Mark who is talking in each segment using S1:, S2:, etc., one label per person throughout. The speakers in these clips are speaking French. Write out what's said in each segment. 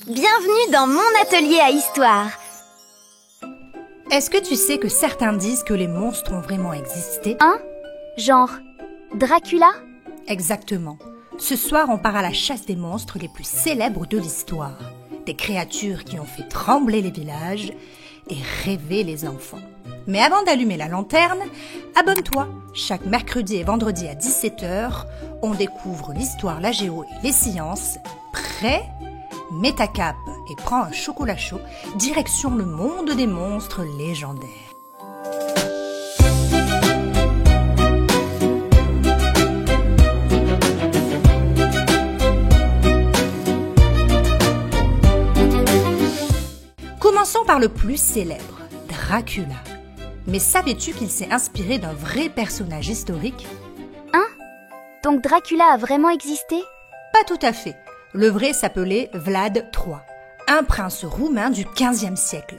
S1: Bienvenue dans mon atelier à histoire.
S2: Est-ce que tu sais que certains disent que les monstres ont vraiment existé?
S1: Genre Dracula?
S2: Exactement. Ce soir, on part à la chasse des monstres les plus célèbres de l'histoire. Des créatures qui ont fait trembler les villages et rêver les enfants. Mais avant d'allumer la lanterne, abonne-toi. Chaque mercredi et vendredi à 17h, on découvre l'histoire, la géo et les sciences. Prêt? Mets ta cape et prends un chocolat chaud, direction le monde des monstres légendaires. Commençons par le plus célèbre, Dracula. Mais savais-tu qu'il s'est inspiré d'un vrai personnage historique?
S1: Donc Dracula a vraiment existé?
S2: Pas tout à fait. Le vrai s'appelait Vlad III, un prince roumain du XVe siècle.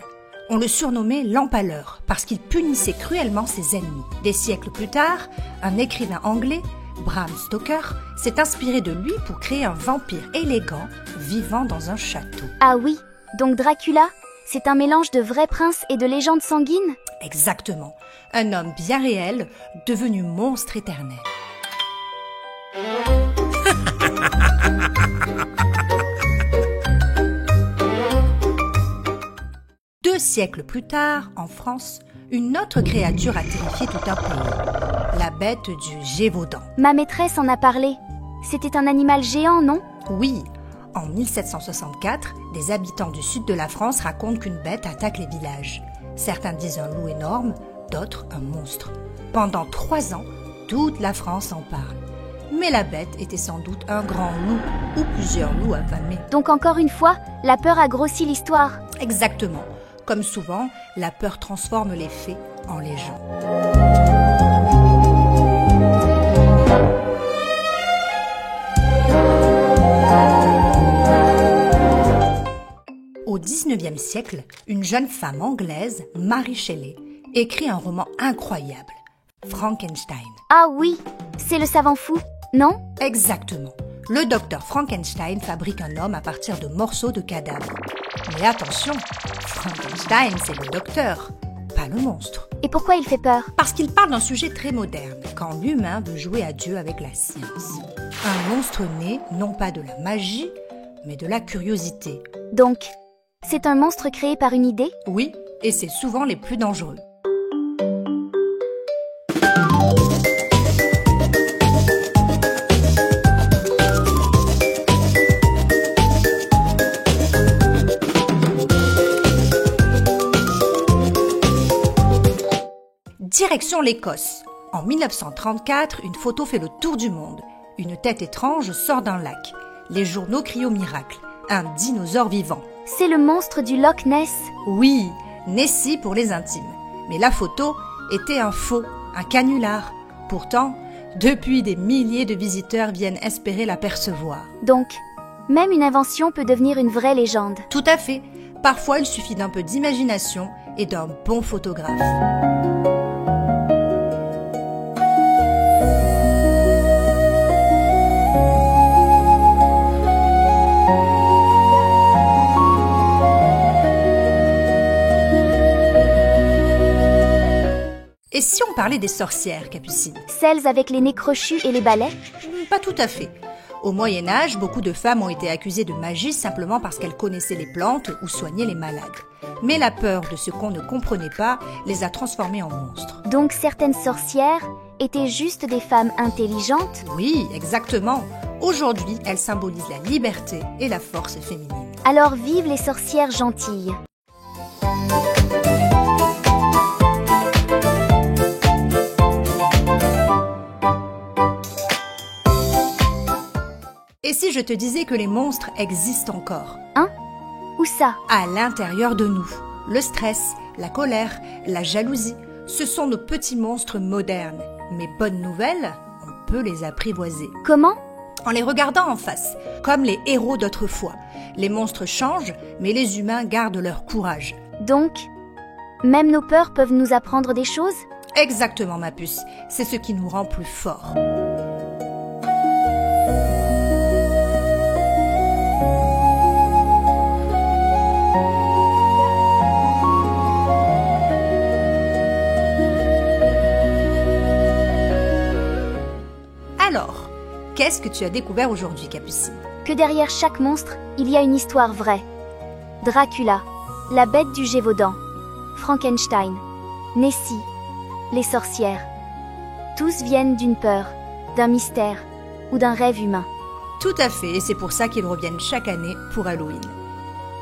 S2: On le surnommait l'Empaleur parce qu'il punissait cruellement ses ennemis. Des siècles plus tard, un écrivain anglais, Bram Stoker, s'est inspiré de lui pour créer un vampire élégant vivant dans un château.
S1: Ah oui, donc Dracula, c'est un mélange de vrais princes et de légendes sanguines?
S2: Exactement, un homme bien réel, devenu monstre éternel. Deux siècles plus tard, en France, une autre créature a terrifié tout un pays, la bête du Gévaudan.
S1: Ma maîtresse en a parlé. C'était un animal géant, non?
S2: Oui, en 1764, des habitants du sud de la France racontent qu'une bête attaque les villages. Certains disent un loup énorme, d'autres un monstre. Pendant 3 ans, toute la France en parle. Mais la bête était sans doute un grand loup ou plusieurs loups affamés.
S1: Donc encore une fois, la peur a grossi l'histoire.
S2: Exactement. Comme souvent, la peur transforme les faits en légende. Au XIXe siècle, une jeune femme anglaise, Mary Shelley, écrit un roman incroyable, Frankenstein.
S1: Ah oui, c'est le savant fou, non?
S2: Exactement. Le docteur Frankenstein fabrique un homme à partir de morceaux de cadavres. Mais attention, Frankenstein, c'est le docteur, pas le monstre.
S1: Et pourquoi il fait peur?
S2: Parce qu'il parle d'un sujet très moderne, quand l'humain veut jouer à Dieu avec la science. Un monstre né, non pas de la magie, mais de la curiosité.
S1: Donc, c'est un monstre créé par une idée?
S2: Oui, et c'est souvent les plus dangereux. Direction l'Écosse. En 1934, une photo fait le tour du monde. Une tête étrange sort d'un lac. Les journaux crient au miracle. Un dinosaure vivant.
S1: C'est le monstre du Loch Ness.
S2: Oui, Nessie pour les intimes. Mais la photo était un faux, un canular. Pourtant, depuis des milliers de visiteurs viennent espérer l'apercevoir.
S1: Donc, même une invention peut devenir une vraie légende.
S2: Tout à fait. Parfois, il suffit d'un peu d'imagination et d'un bon photographe. Et si on parlait des sorcières, Capucine?
S1: Celles avec les nez crochus et les balais?
S2: Pas tout à fait. Au Moyen-Âge, beaucoup de femmes ont été accusées de magie simplement parce qu'elles connaissaient les plantes ou soignaient les malades. Mais la peur de ce qu'on ne comprenait pas les a transformées en monstres.
S1: Donc certaines sorcières étaient juste des femmes intelligentes?
S2: Oui, exactement. Aujourd'hui, elles symbolisent la liberté et la force féminine.
S1: Alors vive les sorcières gentilles!
S2: Et si je te disais que les monstres existent encore?
S1: Où ça?
S2: À l'intérieur de nous. Le stress, la colère, la jalousie, ce sont nos petits monstres modernes. Mais bonne nouvelle, on peut les apprivoiser.
S1: Comment?
S2: En les regardant en face, comme les héros d'autrefois. Les monstres changent, mais les humains gardent leur courage.
S1: Donc, même nos peurs peuvent nous apprendre des choses?
S2: Exactement, ma puce. C'est ce qui nous rend plus forts. Qu'est-ce que tu as découvert aujourd'hui, Capucine?
S1: Que derrière chaque monstre, il y a une histoire vraie. Dracula, la bête du Gévaudan, Frankenstein, Nessie, les sorcières. Tous viennent d'une peur, d'un mystère ou d'un rêve humain.
S2: Tout à fait, et c'est pour ça qu'ils reviennent chaque année pour Halloween.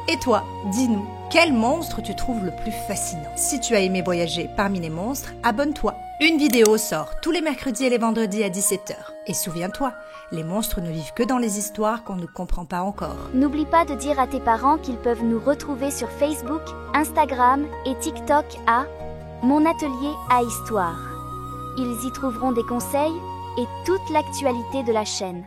S2: Et toi, dis-nous, quel monstre tu trouves le plus fascinant? Si tu as aimé voyager parmi les monstres, abonne-toi. Une vidéo sort tous les mercredis et les vendredis à 17h. Et souviens-toi, les monstres ne vivent que dans les histoires qu'on ne comprend pas encore.
S1: N'oublie pas de dire à tes parents qu'ils peuvent nous retrouver sur Facebook, Instagram et TikTok à Mon Atelier à Histoire. Ils y trouveront des conseils et toute l'actualité de la chaîne.